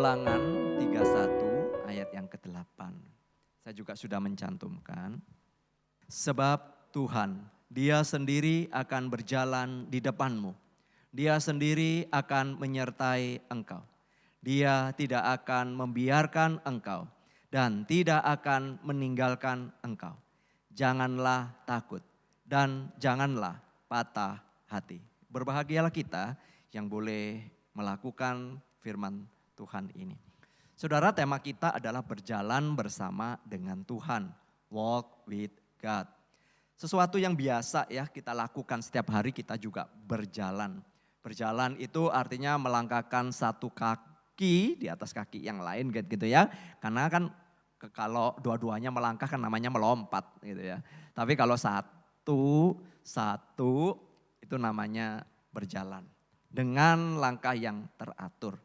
Ulangan 31 ayat yang ke-8. Saya juga sudah mencantumkan. Sebab Tuhan, Dia sendiri akan berjalan di depanmu. Dia sendiri akan menyertai engkau. Dia tidak akan membiarkan engkau dan tidak akan meninggalkan engkau. Janganlah takut dan janganlah patah hati. Berbahagialah kita yang boleh melakukan firman Tuhan ini. Saudara, tema kita adalah berjalan bersama dengan Tuhan. Walk with God. Sesuatu yang biasa ya kita lakukan setiap hari, kita juga berjalan. Berjalan itu artinya melangkahkan satu kaki di atas kaki yang lain gitu ya. Karena kan kalau dua-duanya melangkah kan namanya melompat gitu ya. Tapi kalau satu itu namanya berjalan. Dengan langkah yang teratur.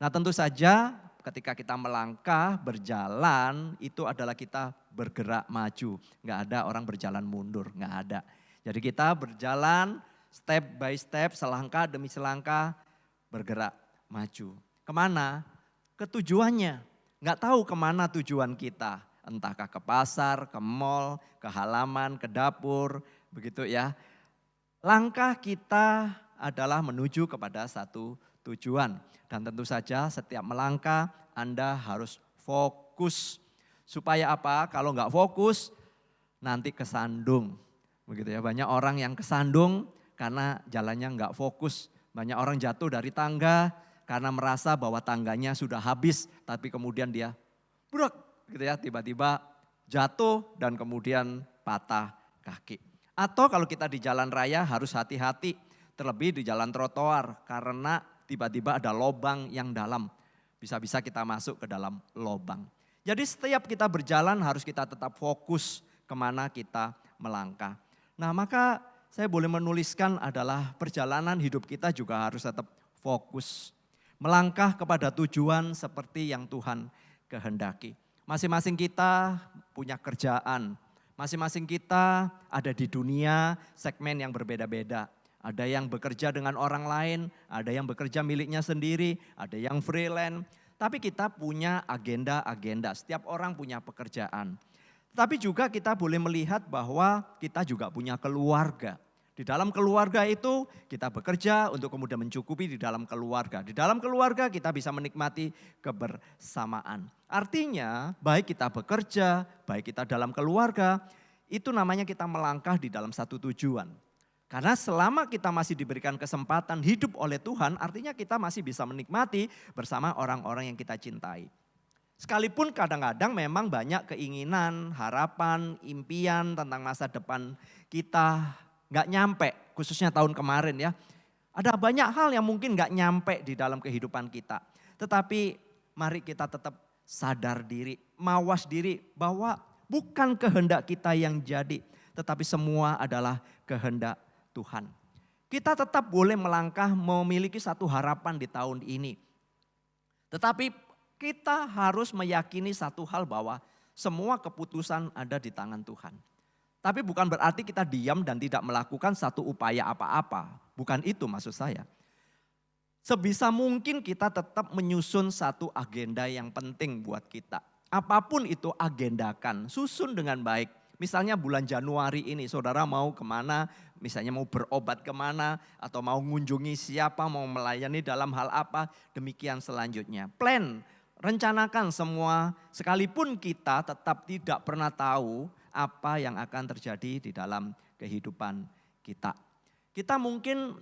Nah tentu saja ketika kita melangkah, berjalan itu adalah kita bergerak maju. Nggak ada orang berjalan mundur, nggak ada. Jadi kita berjalan step by step, selangkah demi selangkah bergerak maju. Kemana? Ke tujuannya. Nggak tahu kemana tujuan kita. Entahkah ke pasar, ke mall, ke halaman, ke dapur, begitu ya. Langkah kita adalah menuju kepada satu tujuan. Dan tentu saja setiap melangkah Anda harus fokus. Supaya apa? Kalau nggak fokus nanti kesandung. Begitu ya, banyak orang yang kesandung karena jalannya nggak fokus. Banyak orang jatuh dari tangga karena merasa bahwa tangganya sudah habis. Tapi kemudian dia burak gitu ya, tiba-tiba jatuh dan kemudian patah kaki. Atau kalau kita di jalan raya harus hati-hati. Terlebih di jalan trotoar karena tiba-tiba ada lobang yang dalam. Bisa-bisa kita masuk ke dalam lobang. Jadi setiap kita berjalan harus kita tetap fokus kemana kita melangkah. Nah maka saya boleh menuliskan adalah perjalanan hidup kita juga harus tetap fokus. Melangkah kepada tujuan seperti yang Tuhan kehendaki. Masing-masing kita punya kerjaan. Masing-masing kita ada di dunia segmen yang berbeda-beda. Ada yang bekerja dengan orang lain, ada yang bekerja miliknya sendiri, ada yang freelance. Tapi kita punya agenda-agenda, setiap orang punya pekerjaan. Tapi juga kita boleh melihat bahwa kita juga punya keluarga. Di dalam keluarga itu kita bekerja untuk kemudian mencukupi di dalam keluarga. Di dalam keluarga kita bisa menikmati kebersamaan. Artinya baik kita bekerja, baik kita dalam keluarga, itu namanya kita melangkah di dalam satu tujuan. Karena selama kita masih diberikan kesempatan hidup oleh Tuhan, artinya kita masih bisa menikmati bersama orang-orang yang kita cintai. Sekalipun kadang-kadang memang banyak keinginan, harapan, impian tentang masa depan kita nggak nyampe, khususnya tahun kemarin ya. Ada banyak hal yang mungkin nggak nyampe di dalam kehidupan kita. Tetapi mari kita tetap sadar diri, mawas diri bahwa bukan kehendak kita yang jadi, tetapi semua adalah kehendak Tuhan. Kita tetap boleh melangkah memiliki satu harapan di tahun ini. Tetapi kita harus meyakini satu hal bahwa semua keputusan ada di tangan Tuhan. Tapi bukan berarti kita diam dan tidak melakukan satu upaya apa-apa. Bukan itu maksud saya. Sebisa mungkin kita tetap menyusun satu agenda yang penting buat kita. Apapun itu agendakan, susun dengan baik. Misalnya bulan Januari ini saudara mau kemana, misalnya mau berobat kemana, atau mau mengunjungi siapa, mau melayani dalam hal apa, demikian selanjutnya. Plan, rencanakan semua, sekalipun kita tetap tidak pernah tahu apa yang akan terjadi di dalam kehidupan kita. Kita mungkin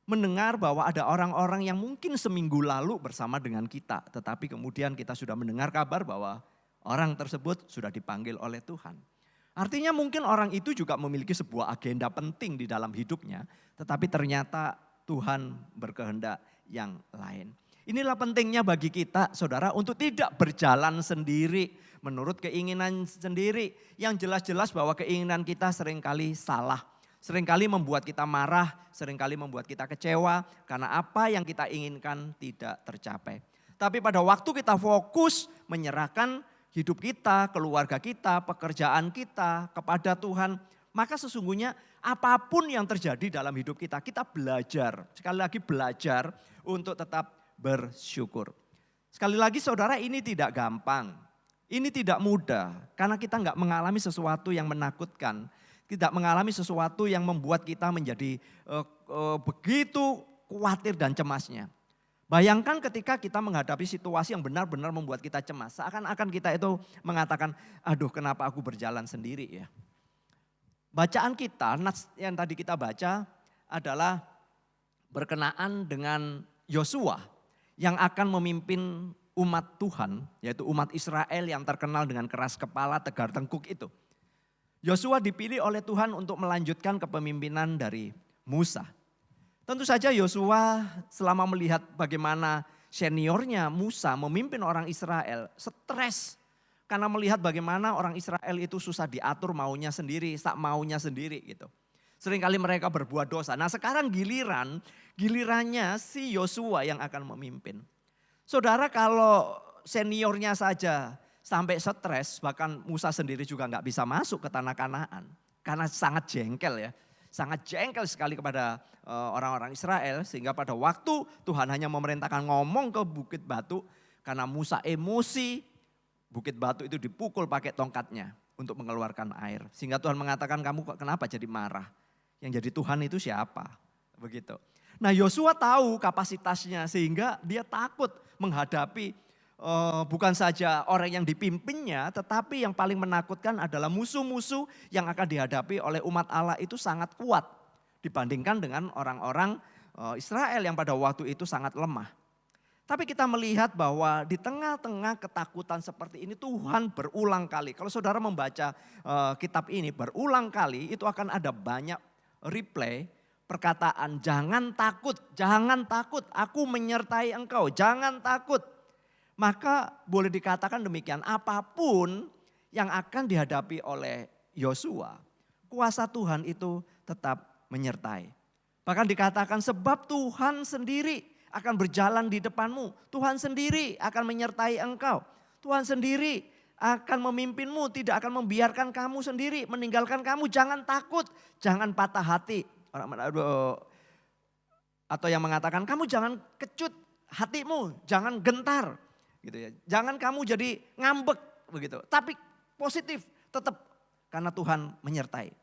mendengar bahwa ada orang-orang yang mungkin seminggu lalu bersama dengan kita, tetapi kemudian kita sudah mendengar kabar bahwa orang tersebut sudah dipanggil oleh Tuhan. Artinya mungkin orang itu juga memiliki sebuah agenda penting di dalam hidupnya. Tetapi ternyata Tuhan berkehendak yang lain. Inilah pentingnya bagi kita saudara untuk tidak berjalan sendiri. Menurut keinginan sendiri. Yang jelas-jelas bahwa keinginan kita seringkali salah. Seringkali membuat kita marah, seringkali membuat kita kecewa. Karena apa yang kita inginkan tidak tercapai. Tapi pada waktu kita fokus menyerahkan hidup kita, keluarga kita, pekerjaan kita kepada Tuhan. Maka sesungguhnya apapun yang terjadi dalam hidup kita, kita belajar. Sekali lagi belajar untuk tetap bersyukur. Sekali lagi saudara, ini tidak gampang. Ini tidak mudah karena kita nggak mengalami sesuatu yang menakutkan. Tidak mengalami sesuatu yang membuat kita menjadi begitu khawatir dan cemasnya. Bayangkan ketika kita menghadapi situasi yang benar-benar membuat kita cemas. Seakan-akan kita itu mengatakan, aduh kenapa aku berjalan sendiri ya. Bacaan kita, nats yang tadi kita baca adalah berkenaan dengan Yosua yang akan memimpin umat Tuhan, yaitu umat Israel yang terkenal dengan keras kepala, tegar tengkuk itu. Yosua dipilih oleh Tuhan untuk melanjutkan kepemimpinan dari Musa. Tentu saja Yosua selama melihat bagaimana seniornya Musa memimpin orang Israel stres. Karena melihat bagaimana orang Israel itu susah diatur maunya sendiri, sak maunya sendiri gitu. Seringkali mereka berbuat dosa. Nah sekarang gilirannya si Yosua yang akan memimpin. Saudara kalau seniornya saja sampai stres, bahkan Musa sendiri juga nggak bisa masuk ke tanah Kanaan. Karena sangat jengkel ya. Sangat jengkel sekali kepada orang-orang Israel. Sehingga pada waktu Tuhan hanya memerintahkan ngomong ke bukit batu. Karena Musa emosi, bukit batu itu dipukul pakai tongkatnya untuk mengeluarkan air. Sehingga Tuhan mengatakan, kamu kok kenapa jadi marah? Yang jadi Tuhan itu siapa? Begitu. Nah Yosua tahu kapasitasnya sehingga dia takut menghadapi bukan saja orang yang dipimpinnya, tetapi yang paling menakutkan adalah musuh-musuh yang akan dihadapi oleh umat Allah itu sangat kuat dibandingkan dengan orang-orang Israel yang pada waktu itu sangat lemah. Tapi kita melihat bahwa di tengah-tengah ketakutan seperti ini Tuhan berulang kali. Kalau saudara membaca kitab ini berulang kali itu akan ada banyak replay perkataan jangan takut, aku menyertai engkau, jangan takut. Maka boleh dikatakan demikian, apapun yang akan dihadapi oleh Yosua, kuasa Tuhan itu tetap menyertai. Bahkan dikatakan sebab Tuhan sendiri akan berjalan di depanmu. Tuhan sendiri akan menyertai engkau. Tuhan sendiri akan memimpinmu, tidak akan membiarkan kamu sendiri, meninggalkan kamu. Jangan takut, jangan patah hati. Atau yang mengatakan kamu jangan kecut hatimu, jangan gentar. Gitu ya. Jangan kamu jadi ngambek begitu. Tapi positif tetap karena Tuhan menyertai.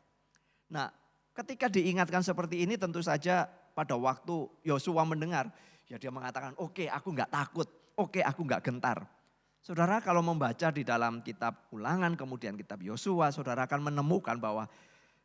Nah ketika diingatkan seperti ini tentu saja pada waktu Yosua mendengar. Ya dia mengatakan oke, aku gak takut, oke aku gak gentar. Saudara kalau membaca di dalam kitab Ulangan kemudian kitab Yosua, saudara akan menemukan bahwa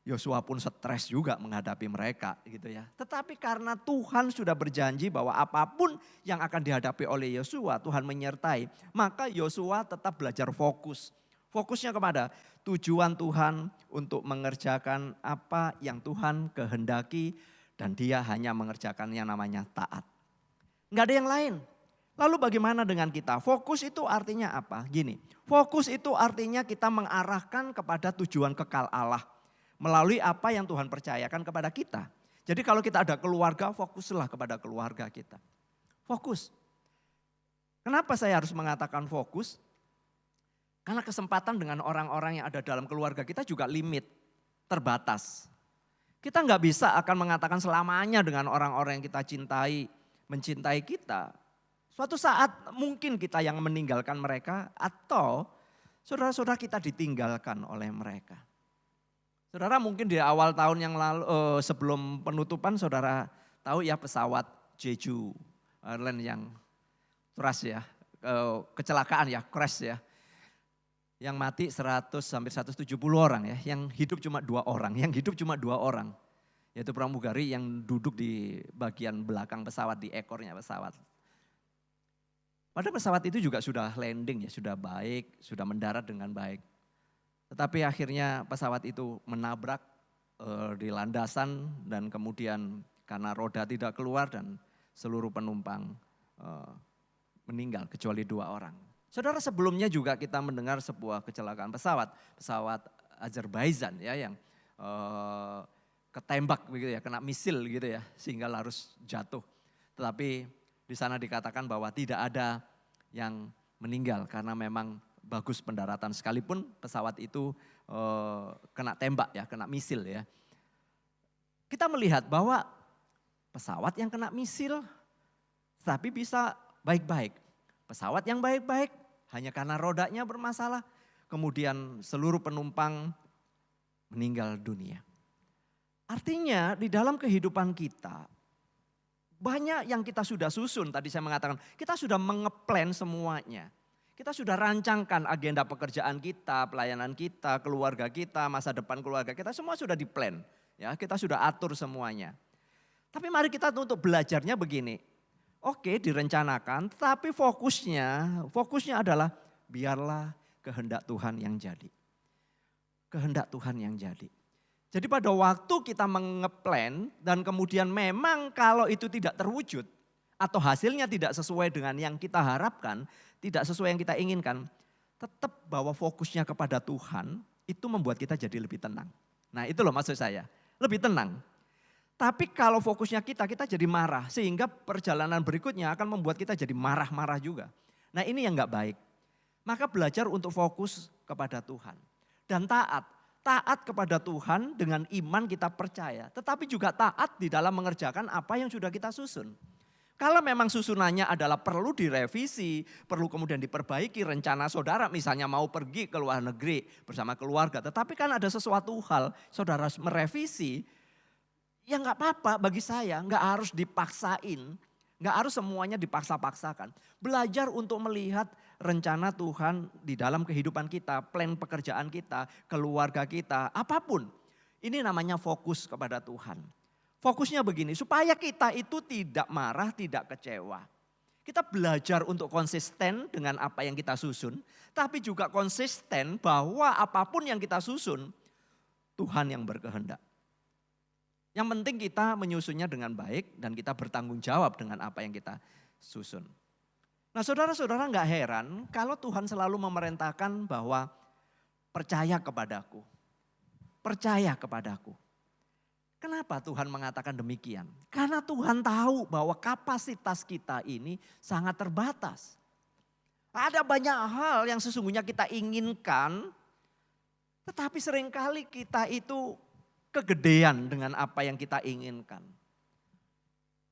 Yosua pun stres juga menghadapi mereka gitu ya. Tetapi karena Tuhan sudah berjanji bahwa apapun yang akan dihadapi oleh Yosua Tuhan menyertai. Maka Yosua tetap belajar fokus. Fokusnya kepada tujuan Tuhan untuk mengerjakan apa yang Tuhan kehendaki. Dan dia hanya mengerjakan yang namanya taat. Nggak ada yang lain. Lalu bagaimana dengan kita? Fokus itu artinya apa? Gini, fokus itu artinya kita mengarahkan kepada tujuan kekal Allah. Melalui apa yang Tuhan percayakan kepada kita. Jadi kalau kita ada keluarga, fokuslah kepada keluarga kita. Fokus. Kenapa saya harus mengatakan fokus? Karena kesempatan dengan orang-orang yang ada dalam keluarga kita juga limit, terbatas. Kita nggak bisa akan mengatakan selamanya dengan orang-orang yang kita cintai, mencintai kita. Suatu saat mungkin kita yang meninggalkan mereka atau saudara-saudara kita ditinggalkan oleh mereka. Saudara mungkin di awal tahun yang lalu sebelum penutupan saudara tahu ya pesawat Jeju Airlines yang crash ya, kecelakaan ya, crash ya. Yang mati 100 sampai 170 orang ya, yang hidup cuma 2 orang, yaitu pramugari yang duduk di bagian belakang pesawat, di ekornya pesawat. Padahal pesawat itu juga sudah landing ya, sudah baik, sudah mendarat dengan baik. Tetapi akhirnya pesawat itu menabrak di landasan dan kemudian karena roda tidak keluar dan seluruh penumpang meninggal kecuali 2 orang. Saudara sebelumnya juga kita mendengar sebuah kecelakaan pesawat Azerbaijan ya yang ketembak begitu ya, kena misil gitu ya sehingga harus jatuh. Tetapi di sana dikatakan bahwa tidak ada yang meninggal karena memang bagus pendaratan sekalipun pesawat itu kena tembak ya, kena misil ya. Kita melihat bahwa pesawat yang kena misil tapi bisa baik-baik. Pesawat yang baik-baik hanya karena rodanya bermasalah, kemudian seluruh penumpang meninggal dunia. Artinya di dalam kehidupan kita, banyak yang kita sudah susun, tadi saya mengatakan kita sudah mengeplan semuanya. Kita sudah rancangkan agenda pekerjaan kita, pelayanan kita, keluarga kita, masa depan keluarga kita, semua sudah diplan. Ya, kita sudah atur semuanya. Tapi mari kita untuk belajarnya begini. Oke, direncanakan, tetapi fokusnya adalah biarlah kehendak Tuhan yang jadi. Kehendak Tuhan yang jadi. Jadi pada waktu kita mengeplan dan kemudian memang kalau itu tidak terwujud atau hasilnya tidak sesuai dengan yang kita harapkan, tidak sesuai yang kita inginkan, tetap bahwa fokusnya kepada Tuhan itu membuat kita jadi lebih tenang. Nah itu loh maksud saya, lebih tenang. Tapi kalau fokusnya kita jadi marah sehingga perjalanan berikutnya akan membuat kita jadi marah-marah juga. Nah ini yang gak baik. Maka belajar untuk fokus kepada Tuhan dan taat. Taat kepada Tuhan dengan iman kita percaya. Tetapi juga taat di dalam mengerjakan apa yang sudah kita susun. Kalau memang susunannya adalah perlu direvisi, perlu kemudian diperbaiki rencana saudara. Misalnya mau pergi ke luar negeri bersama keluarga. Tetapi kan ada sesuatu hal saudara merevisi. Ya gak apa-apa bagi saya, gak harus dipaksain. Gak harus semuanya dipaksa-paksakan. Belajar untuk melihat rencana Tuhan di dalam kehidupan kita, plan pekerjaan kita, keluarga kita, apapun. Ini namanya fokus kepada Tuhan. Fokusnya begini, supaya kita itu tidak marah, tidak kecewa. Kita belajar untuk konsisten dengan apa yang kita susun, tapi juga konsisten bahwa apapun yang kita susun, Tuhan yang berkehendak. Yang penting kita menyusunnya dengan baik dan kita bertanggung jawab dengan apa yang kita susun. Nah saudara-saudara gak heran kalau Tuhan selalu memerintahkan bahwa percaya kepadaku. Percaya kepadaku. Kenapa Tuhan mengatakan demikian? Karena Tuhan tahu bahwa kapasitas kita ini sangat terbatas. Ada banyak hal yang sesungguhnya kita inginkan, tetapi seringkali kita itu kegedean dengan apa yang kita inginkan.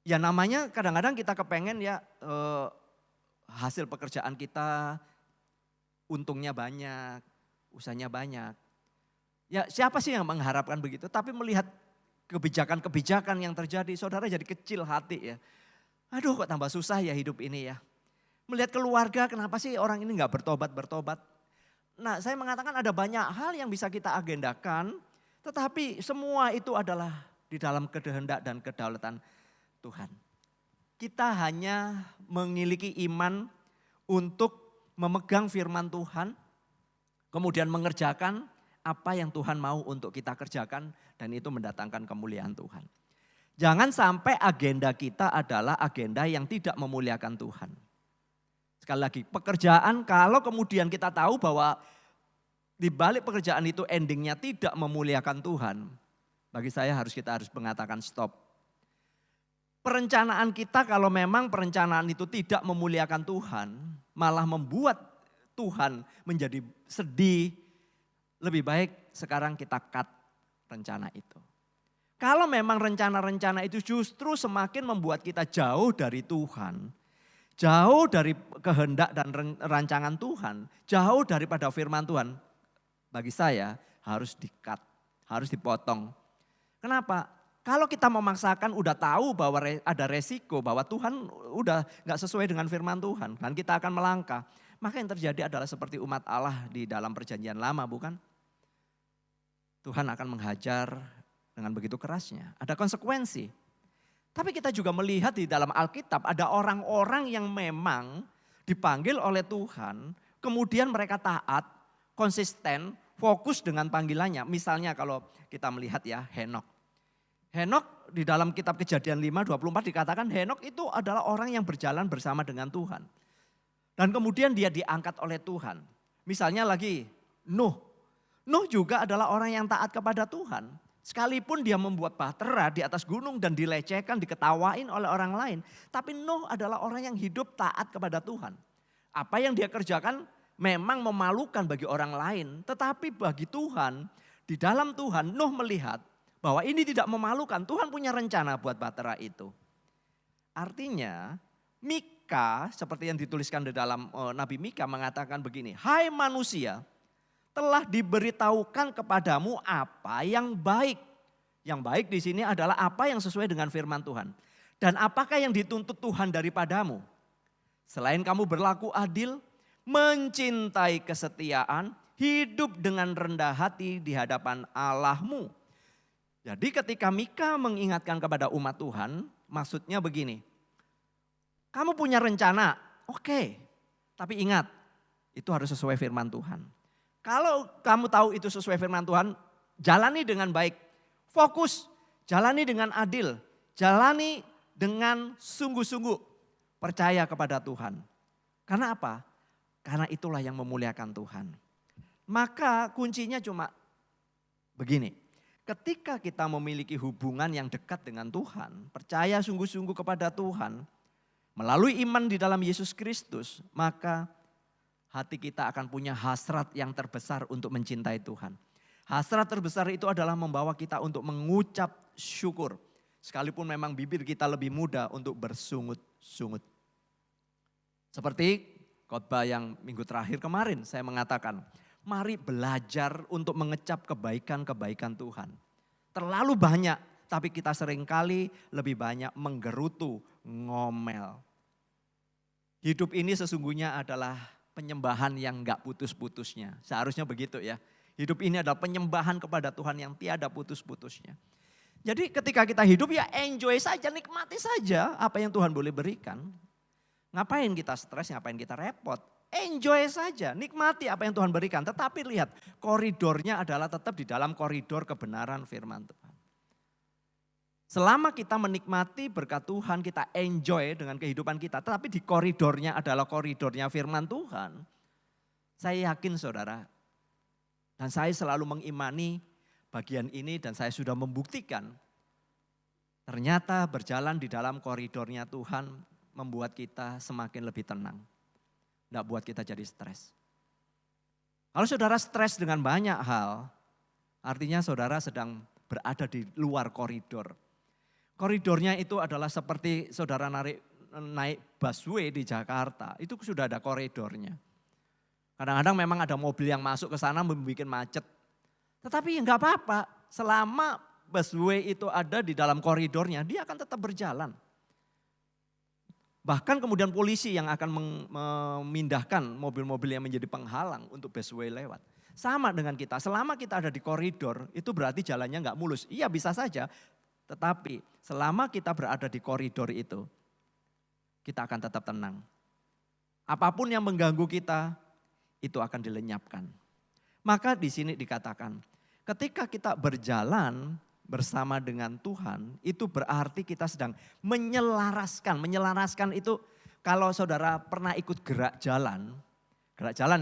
Ya namanya kadang-kadang kita kepengen ya hasil pekerjaan kita untungnya banyak, usahanya banyak. Ya siapa sih yang mengharapkan begitu? Tapi melihat kebijakan-kebijakan yang terjadi, saudara jadi kecil hati ya. Aduh kok tambah susah ya hidup ini ya. Melihat keluarga, kenapa sih orang ini gak bertobat-bertobat? Nah saya mengatakan ada banyak hal yang bisa kita agendakan, tetapi semua itu adalah di dalam kehendak dan kedaulatan Tuhan. Kita hanya memiliki iman untuk memegang firman Tuhan, kemudian mengerjakan apa yang Tuhan mau untuk kita kerjakan dan itu mendatangkan kemuliaan Tuhan. Jangan sampai agenda kita adalah agenda yang tidak memuliakan Tuhan. Sekali lagi, pekerjaan kalau kemudian kita tahu bahwa di balik pekerjaan itu endingnya tidak memuliakan Tuhan, bagi saya kita harus mengatakan stop. Perencanaan kita kalau memang perencanaan itu tidak memuliakan Tuhan, malah membuat Tuhan menjadi sedih, lebih baik sekarang kita cut rencana itu. Kalau memang rencana-rencana itu justru semakin membuat kita jauh dari Tuhan, jauh dari kehendak dan rancangan Tuhan, jauh daripada firman Tuhan, bagi saya harus di-cut, harus dipotong. Kenapa? Kalau kita memaksakan udah tahu bahwa ada resiko, bahwa Tuhan udah gak sesuai dengan firman Tuhan, dan kita akan melangkah. Maka yang terjadi adalah seperti umat Allah di dalam perjanjian lama, bukan? Tuhan akan menghajar dengan begitu kerasnya, ada konsekuensi. Tapi kita juga melihat di dalam Alkitab ada orang-orang yang memang dipanggil oleh Tuhan, kemudian mereka taat, konsisten, fokus dengan panggilannya. Misalnya kalau kita melihat ya Henok. Henok di dalam kitab Kejadian 5:24 dikatakan Henok itu adalah orang yang berjalan bersama dengan Tuhan. Dan kemudian dia diangkat oleh Tuhan. Misalnya lagi Nuh. Nuh juga adalah orang yang taat kepada Tuhan. Sekalipun dia membuat bahtera di atas gunung dan dilecehkan, diketawain oleh orang lain. Tapi Nuh adalah orang yang hidup taat kepada Tuhan. Apa yang dia kerjakan memang memalukan bagi orang lain. Tetapi bagi Tuhan, di dalam Tuhan Nuh melihat bahwa ini tidak memalukan. Tuhan punya rencana buat bahtera itu. Artinya Mika seperti yang dituliskan di dalam Nabi Mika mengatakan begini, hai manusia, telah diberitahukan kepadamu apa yang baik. Yang baik di sini adalah apa yang sesuai dengan firman Tuhan. Dan apakah yang dituntut Tuhan daripadamu? Selain kamu berlaku adil, mencintai kesetiaan, hidup dengan rendah hati di hadapan Allahmu. Jadi ketika Mika mengingatkan kepada umat Tuhan, maksudnya begini. Kamu punya rencana, oke. Tapi ingat, itu harus sesuai firman Tuhan. Kalau kamu tahu itu sesuai firman Tuhan, jalani dengan baik. Fokus, jalani dengan adil. Jalani dengan sungguh-sungguh. Percaya kepada Tuhan. Karena apa? Karena itulah yang memuliakan Tuhan. Maka kuncinya cuma begini. Ketika kita memiliki hubungan yang dekat dengan Tuhan, percaya sungguh-sungguh kepada Tuhan, melalui iman di dalam Yesus Kristus, maka hati kita akan punya hasrat yang terbesar untuk mencintai Tuhan. Hasrat terbesar itu adalah membawa kita untuk mengucap syukur. Sekalipun memang bibir kita lebih mudah untuk bersungut-sungut. Seperti khotbah yang minggu terakhir kemarin saya mengatakan, mari belajar untuk mengecap kebaikan-kebaikan Tuhan. Terlalu banyak, tapi kita seringkali lebih banyak menggerutu, ngomel. Hidup ini sesungguhnya adalah penyembahan yang gak putus-putusnya. Seharusnya begitu ya. Hidup ini adalah penyembahan kepada Tuhan yang tiada putus-putusnya. Jadi ketika kita hidup ya enjoy saja, nikmati saja apa yang Tuhan boleh berikan. Ngapain kita stres, ngapain kita repot. Enjoy saja, nikmati apa yang Tuhan berikan. Tetapi lihat koridornya adalah tetap di dalam koridor kebenaran firman Tuhan. Selama kita menikmati berkat Tuhan, kita enjoy dengan kehidupan kita. Tetapi di koridornya adalah koridornya firman Tuhan. Saya yakin saudara, dan saya selalu mengimani bagian ini dan saya sudah membuktikan. Ternyata berjalan di dalam koridornya Tuhan membuat kita semakin lebih tenang. Tidak buat kita jadi stres. Kalau saudara stres dengan banyak hal, artinya saudara sedang berada di luar koridor. Koridornya itu adalah seperti saudara naik busway di Jakarta, itu sudah ada koridornya. Kadang-kadang memang ada mobil yang masuk ke sana membuat macet. Tetapi enggak apa-apa, selama busway itu ada di dalam koridornya, dia akan tetap berjalan. Bahkan kemudian polisi yang akan memindahkan mobil-mobil yang menjadi penghalang untuk busway lewat. Sama dengan kita, selama kita ada di koridor, itu berarti jalannya enggak mulus. Iya bisa saja, tetapi selama kita berada di koridor itu, kita akan tetap tenang. Apapun yang mengganggu kita, itu akan dilenyapkan. Maka di sini dikatakan, ketika kita berjalan bersama dengan Tuhan, itu berarti kita sedang menyelaraskan. Menyelaraskan itu kalau saudara pernah ikut gerak jalan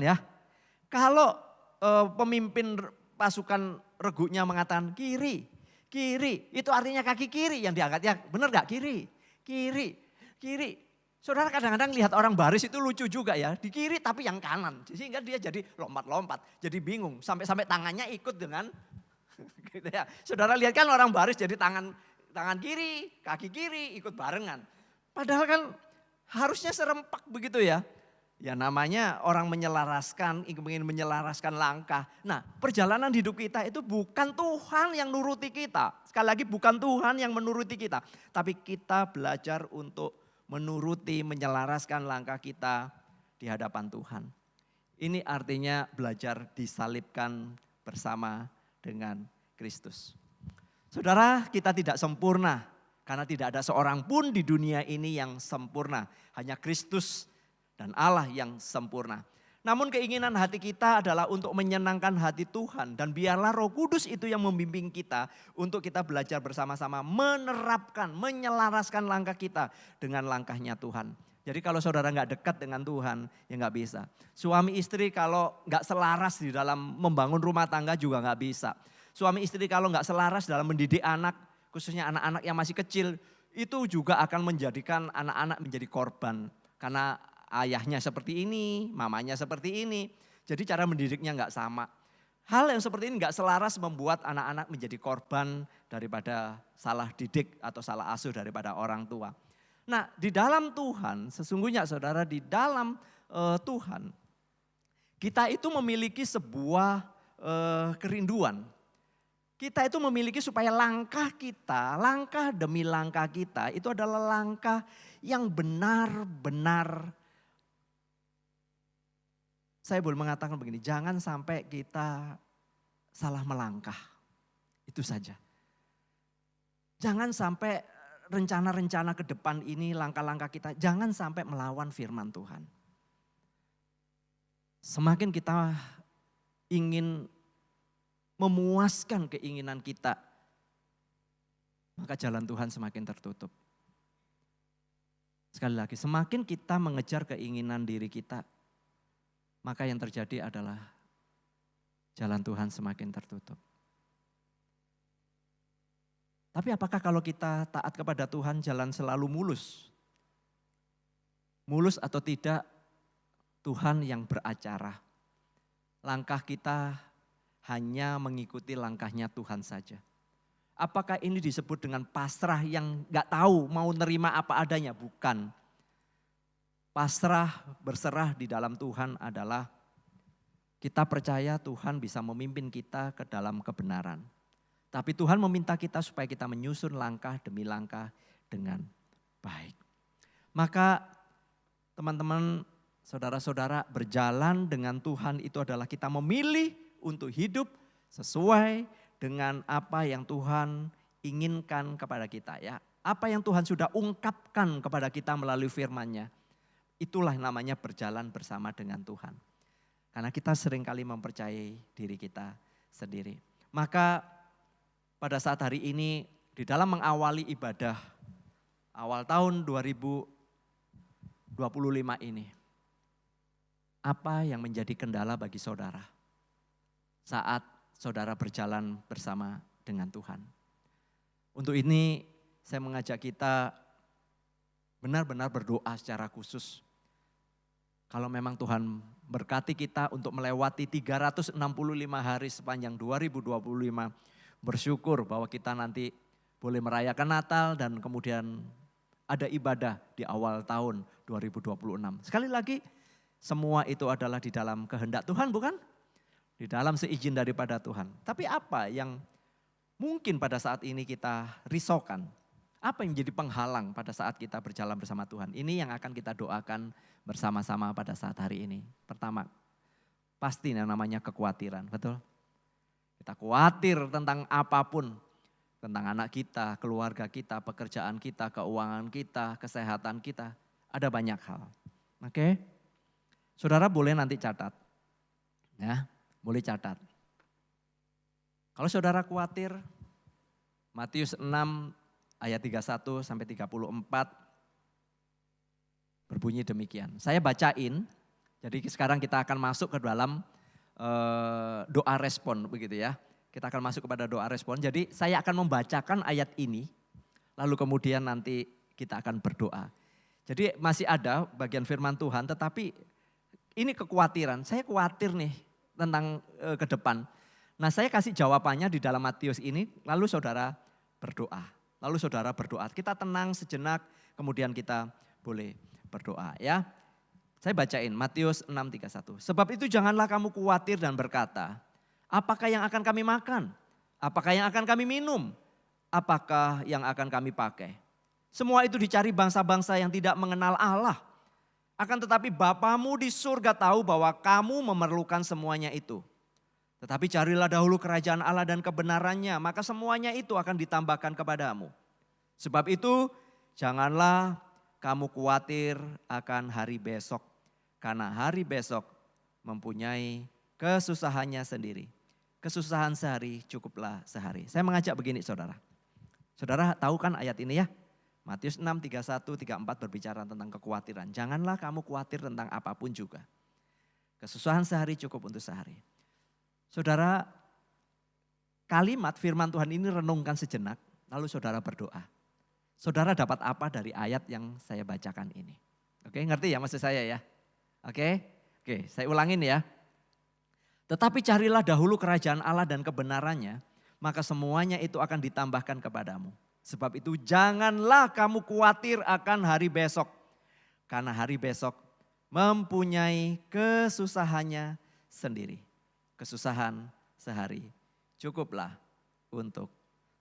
ya. Kalau pemimpin pasukan regunya mengatakan kiri, itu artinya kaki kiri yang diangkat ya. Benar gak? Kiri. Saudara kadang-kadang lihat orang baris itu lucu juga ya, di kiri tapi yang kanan. Sehingga dia jadi lompat-lompat, jadi bingung. Sampai tangannya ikut dengan, gitu ya. Saudara lihat kan orang baris jadi tangan kiri, kaki kiri ikut barengan. Padahal kan harusnya serempak begitu ya. Ya namanya orang menyelaraskan, ingin menyelaraskan langkah. Nah perjalanan hidup kita itu bukan Tuhan yang nuruti kita. Sekali lagi bukan Tuhan yang menuruti kita. Tapi kita belajar untuk menuruti, menyelaraskan langkah kita di hadapan Tuhan. Ini artinya belajar disalibkan bersama dengan Kristus. Saudara, kita tidak sempurna karena tidak ada seorang pun di dunia ini yang sempurna. Hanya Kristus dan Allah yang sempurna. Namun keinginan hati kita adalah untuk menyenangkan hati Tuhan. Dan biarlah Roh Kudus itu yang membimbing kita untuk kita belajar bersama-sama menerapkan, menyelaraskan langkah kita dengan langkahnya Tuhan. Jadi kalau saudara gak dekat dengan Tuhan ya gak bisa. Suami istri kalau gak selaras di dalam membangun rumah tangga juga gak bisa. Suami istri kalau gak selaras dalam mendidik anak, khususnya anak-anak yang masih kecil, itu juga akan menjadikan anak-anak menjadi korban. Karena ayahnya seperti ini, mamanya seperti ini. Jadi cara mendidiknya enggak sama. Hal yang seperti ini enggak selaras membuat anak-anak menjadi korban daripada salah didik atau salah asuh daripada orang tua. Nah, di dalam Tuhan, sesungguhnya saudara, di dalam Tuhan, kita itu memiliki sebuah kerinduan. Kita itu memiliki supaya langkah kita, langkah demi langkah kita itu adalah langkah yang benar-benar, saya boleh mengatakan begini, jangan sampai kita salah melangkah. Itu saja. Jangan sampai rencana-rencana ke depan ini, langkah-langkah kita, jangan sampai melawan firman Tuhan. Semakin kita ingin memuaskan keinginan kita, maka jalan Tuhan semakin tertutup. Sekali lagi, semakin kita mengejar keinginan diri kita, maka yang terjadi adalah jalan Tuhan semakin tertutup. Tapi apakah kalau kita taat kepada Tuhan jalan selalu mulus? Mulus atau tidak, Tuhan yang beracara. Langkah kita hanya mengikuti langkahnya Tuhan saja. Apakah ini disebut dengan pasrah yang gak tahu mau nerima apa adanya? Bukan. Pasrah, berserah di dalam Tuhan adalah kita percaya Tuhan bisa memimpin kita ke dalam kebenaran. Tapi Tuhan meminta kita supaya kita menyusun langkah demi langkah dengan baik. Maka teman-teman, saudara-saudara, berjalan dengan Tuhan itu adalah kita memilih untuk hidup sesuai dengan apa yang Tuhan inginkan kepada kita, ya. Apa yang Tuhan sudah ungkapkan kepada kita melalui firman-Nya. Itulah namanya berjalan bersama dengan Tuhan. Karena kita seringkali mempercayai diri kita sendiri. Maka pada saat hari ini di dalam mengawali ibadah awal tahun 2025 ini, apa yang menjadi kendala bagi saudara saat saudara berjalan bersama dengan Tuhan? Untuk ini saya mengajak kita benar-benar berdoa secara khusus. Kalau memang Tuhan berkati kita untuk melewati 365 hari sepanjang 2025, bersyukur bahwa kita nanti boleh merayakan Natal dan kemudian ada ibadah di awal tahun 2026. Sekali lagi, semua itu adalah di dalam kehendak Tuhan, bukan? Di dalam seizin daripada Tuhan. Tapi apa yang mungkin pada saat ini kita risaukan? Apa yang menjadi penghalang pada saat kita berjalan bersama Tuhan? Ini yang akan kita doakan bersama-sama pada saat hari ini. Pertama, pasti yang namanya kekhawatiran, betul? Kita khawatir tentang apapun. Tentang anak kita, keluarga kita, pekerjaan kita, keuangan kita, kesehatan kita. Ada banyak hal. Oke? Saudara boleh nanti catat. Ya. Boleh catat. Kalau saudara khawatir, Matius 6 ayat 31 sampai 34 berbunyi demikian. Saya bacain, jadi sekarang kita akan masuk ke dalam doa respon begitu ya. Kita akan masuk kepada doa respon. Jadi saya akan membacakan ayat ini, lalu kemudian nanti kita akan berdoa. Jadi masih ada bagian firman Tuhan, tetapi ini kekhawatiran. Saya khawatir nih tentang ke depan. Nah, saya kasih jawabannya di dalam Matius ini, lalu saudara berdoa. Lalu saudara berdoa. Kita tenang sejenak, kemudian kita boleh berdoa ya. Saya bacain Matius 6:31. Sebab itu janganlah kamu khawatir dan berkata, apakah yang akan kami makan? Apakah yang akan kami minum? Apakah yang akan kami pakai? Semua itu dicari bangsa-bangsa yang tidak mengenal Allah. Akan tetapi Bapamu di surga tahu bahwa kamu memerlukan semuanya itu. Tetapi carilah dahulu kerajaan Allah dan kebenarannya, maka semuanya itu akan ditambahkan kepadamu. Sebab itu janganlah kamu khawatir akan hari besok, karena hari besok mempunyai kesusahannya sendiri. Kesusahan sehari cukuplah sehari. Saya mengajak begini saudara. Saudara tahu kan ayat ini ya? Matius 6, 31, 34 berbicara tentang kekhawatiran. Janganlah kamu khawatir tentang apapun juga. Kesusahan sehari cukup untuk sehari. Saudara, kalimat firman Tuhan ini renungkan sejenak, lalu saudara berdoa. Saudara dapat apa dari ayat yang saya bacakan ini? Oke, ngerti ya maksud saya ya? Oke, saya ulangin ya. Tetapi carilah dahulu kerajaan Allah dan kebenarannya, maka semuanya itu akan ditambahkan kepadamu. Sebab itu janganlah kamu khawatir akan hari besok. Karena hari besok mempunyai kesusahannya sendiri. Kesusahan sehari cukuplah untuk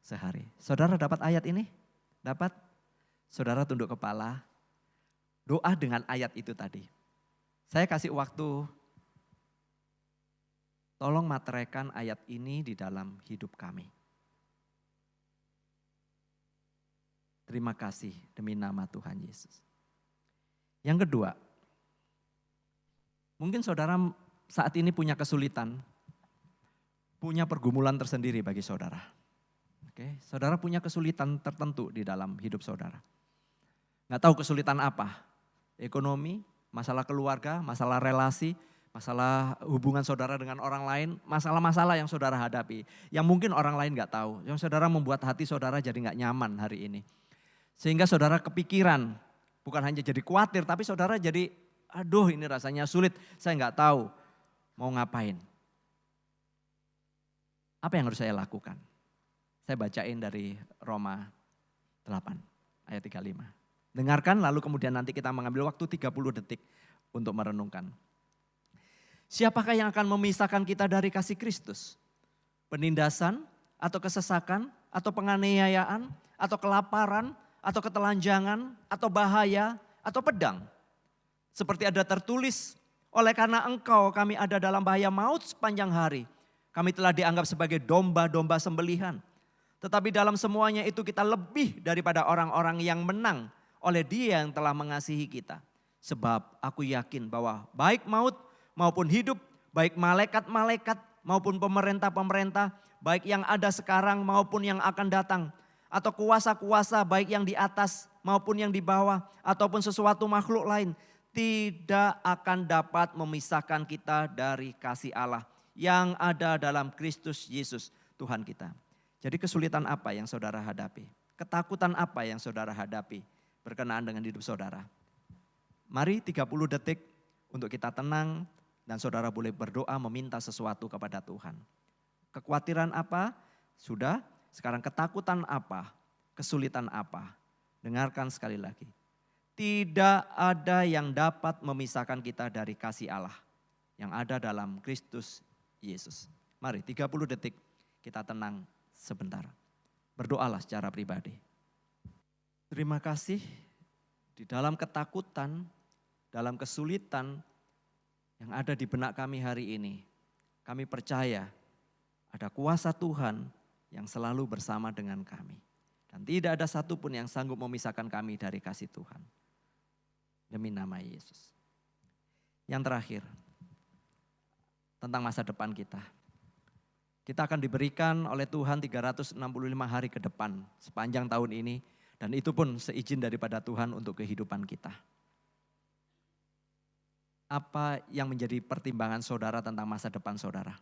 sehari. Saudara dapat ayat ini? Dapat? Saudara tunduk kepala, doa dengan ayat itu tadi. Saya kasih waktu, tolong materaikan ayat ini di dalam hidup kami. Terima kasih demi nama Tuhan Yesus. Yang kedua, mungkin saudara saat ini punya kesulitan, punya pergumulan tersendiri bagi saudara. Oke, saudara punya kesulitan tertentu di dalam hidup saudara. Nggak tahu kesulitan apa, ekonomi, masalah keluarga, masalah relasi, masalah hubungan saudara dengan orang lain, masalah-masalah yang saudara hadapi. Yang mungkin orang lain nggak tahu, yang saudara membuat hati saudara jadi nggak nyaman hari ini. Sehingga saudara kepikiran, bukan hanya jadi khawatir, tapi saudara jadi, aduh ini rasanya sulit, saya nggak tahu mau ngapain. Apa yang harus saya lakukan? Saya bacain dari Roma 8 ayat 35. Dengarkan lalu kemudian nanti kita mengambil waktu 30 detik untuk merenungkan. Siapakah yang akan memisahkan kita dari kasih Kristus? Penindasan atau kesesakan atau penganiayaan atau kelaparan atau ketelanjangan atau bahaya atau pedang? Seperti ada tertulis, oleh karena engkau kami ada dalam bahaya maut sepanjang hari. Kami telah dianggap sebagai domba-domba sembelihan. Tetapi dalam semuanya itu kita lebih daripada orang-orang yang menang oleh Dia yang telah mengasihi kita. Sebab aku yakin bahwa baik maut maupun hidup, baik malaikat-malaikat maupun pemerintah-pemerintah, baik yang ada sekarang maupun yang akan datang, atau kuasa-kuasa baik yang di atas maupun yang di bawah, ataupun sesuatu makhluk lain, tidak akan dapat memisahkan kita dari kasih Allah yang ada dalam Kristus Yesus Tuhan kita. Jadi kesulitan apa yang saudara hadapi? Ketakutan apa yang saudara hadapi berkenaan dengan hidup saudara? Mari 30 detik untuk kita tenang dan saudara boleh berdoa meminta sesuatu kepada Tuhan. Kekhawatiran apa? Sudah. Sekarang ketakutan apa? Kesulitan apa? Dengarkan sekali lagi. Tidak ada yang dapat memisahkan kita dari kasih Allah yang ada dalam Kristus Yesus. Mari 30 detik kita tenang sebentar. Berdoalah secara pribadi. Terima kasih di dalam ketakutan, dalam kesulitan yang ada di benak kami hari ini. Kami percaya ada kuasa Tuhan yang selalu bersama dengan kami. Dan tidak ada satupun yang sanggup memisahkan kami dari kasih Tuhan. Demi nama Yesus. Yang terakhir, tentang masa depan kita. Kita akan diberikan oleh Tuhan 365 hari ke depan sepanjang tahun ini. Dan itu pun seizin daripada Tuhan untuk kehidupan kita. Apa yang menjadi pertimbangan saudara tentang masa depan saudara?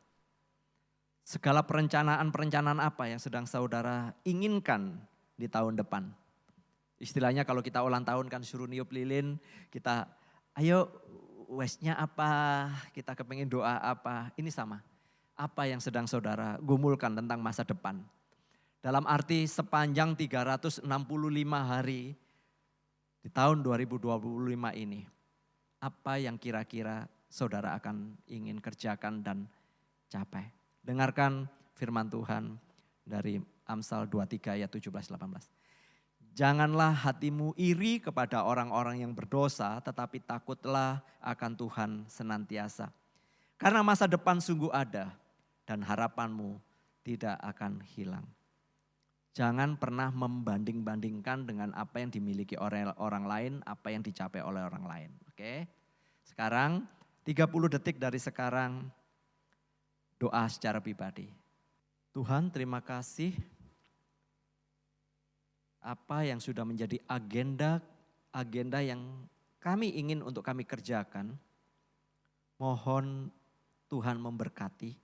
Segala perencanaan apa yang sedang saudara inginkan di tahun depan? Istilahnya kalau kita ulang tahun kan suruh niup lilin, kita ayo wesnya apa, kita kepengen doa apa, ini sama. Apa yang sedang saudara gumulkan tentang masa depan? Dalam arti sepanjang 365 hari di tahun 2025 ini, apa yang kira-kira saudara akan ingin kerjakan dan capai? Dengarkan firman Tuhan dari Amsal 23 ayat 17-18. Janganlah hatimu iri kepada orang-orang yang berdosa, tetapi takutlah akan Tuhan senantiasa. Karena masa depan sungguh ada dan harapanmu tidak akan hilang. Jangan pernah membanding-bandingkan dengan apa yang dimiliki orang lain, apa yang dicapai oleh orang lain. Oke? Sekarang 30 detik dari sekarang doa secara pribadi. Tuhan, terima kasih apa yang sudah menjadi agenda yang kami ingin untuk kami kerjakan. Mohon Tuhan memberkati.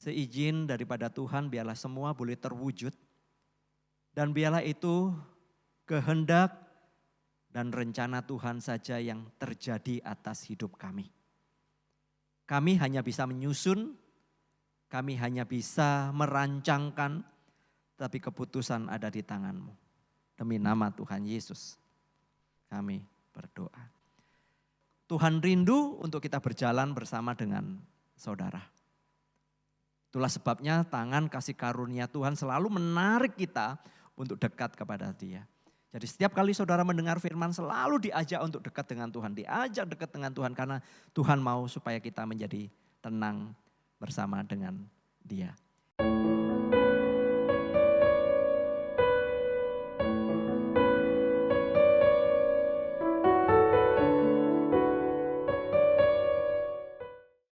Seizin daripada Tuhan biarlah semua boleh terwujud. Dan biarlah itu kehendak dan rencana Tuhan saja yang terjadi atas hidup kami. Kami hanya bisa menyusun, kami hanya bisa merancangkan, tapi keputusan ada di tangan-Mu. Demi nama Tuhan Yesus, kami berdoa. Tuhan rindu untuk kita berjalan bersama dengan saudara. Itulah sebabnya tangan kasih karunia Tuhan selalu menarik kita untuk dekat kepada Dia. Jadi setiap kali saudara mendengar firman selalu diajak untuk dekat dengan Tuhan. Diajak dekat dengan Tuhan karena Tuhan mau supaya kita menjadi tenang bersama dengan Dia.